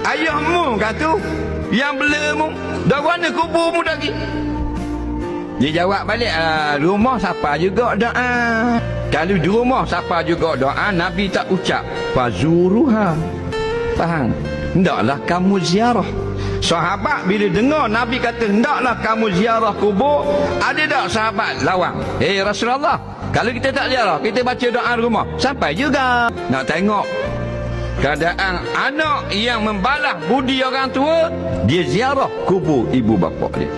Ayahmu kata yang belamu, dah mana kuburmu lagi? Dia jawab balik, rumah siapa juga doa. Kalau di rumah siapa juga doa, Nabi tak ucap fazuruha. Faham? Hendaklah kamu ziarah. Sahabat bila dengar Nabi kata hendaklah kamu ziarah kubur, ada tak sahabat lawang? Rasulullah, kalau kita tak ziarah, kita baca doa rumah, sampai juga. Nak tengok keadaan anak yang membalas budi orang tua, dia ziarah kubur ibu bapa dia.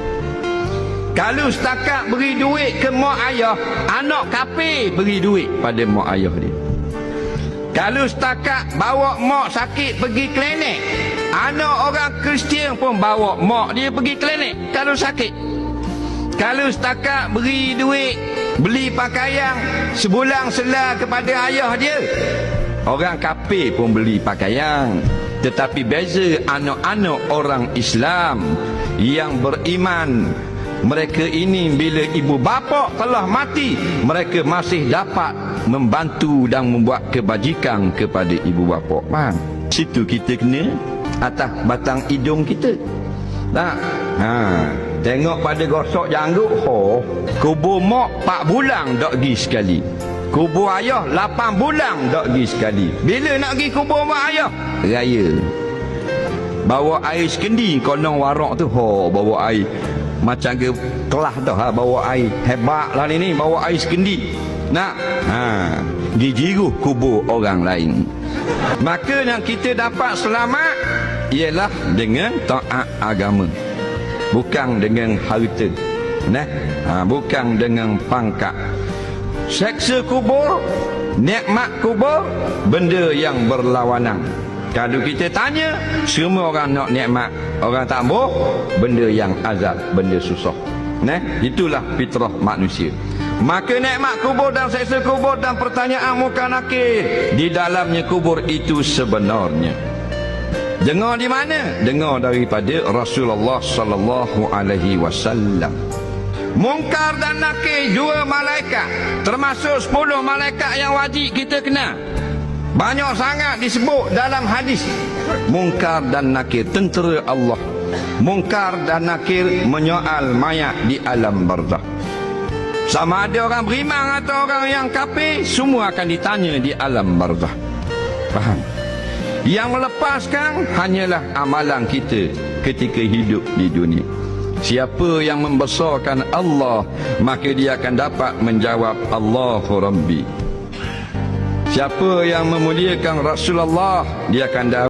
Kalau setakat beri duit ke mak ayah, anak kafir beri duit pada mak ayah dia. Kalau setakat bawa mak sakit pergi klinik, anak orang Kristian pun bawa mak dia pergi klinik kalau sakit. Kalau setakat beri duit beli pakaian sebulan sela kepada ayah dia, orang kafir pun beli pakaian. Tetapi beza anak-anak orang Islam yang beriman, mereka ini bila ibu bapa telah mati, mereka masih dapat membantu dan membuat kebajikan kepada ibu bapa. Faham? Situ kita kena atas batang hidung kita. Tak? Tengok pada gosok janggut, kubur mak 4 bulan tak pergi sekali. Kubur ayah 8 bulan tak pergi sekali. Bila nak pergi kubur mak ayah? Raya. Bawa air sekendi, konon warak tu, bawa air macam ke kelas dah, bawa air hebat lah ni, bawa air sekendi nak dijiruh kubur orang lain. Maka yang kita dapat selamat ialah dengan taat agama, bukan dengan harta, bukan dengan pangkat. Seksa kubur, nikmat kubur, benda yang berlawanan. Kalau kita tanya, semua orang nak nikmat, orang tak mau benda yang azab, benda susah. Itulah fitrah manusia. Maka nikmat kubur dan seksa kubur dan pertanyaan muka nakir di dalamnya kubur itu sebenarnya. Dengar di mana? Dengar daripada Rasulullah sallallahu alaihi wasallam. Munkar dan nakir 2 malaikat, termasuk 10 malaikat yang wajib kita kenal. Banyak sangat disebut dalam hadis. Munkar dan nakir, tentera Allah. Munkar dan nakir menyoal mayat di alam barzakh. Sama ada orang beriman atau orang yang kafir, semua akan ditanya di alam barzakh. Faham? Yang melepaskan hanyalah amalan kita ketika hidup di dunia. Siapa yang membesarkan Allah, maka dia akan dapat menjawab Allahu Rabbi. Siapa yang memuliakan Rasulullah, dia akan dapat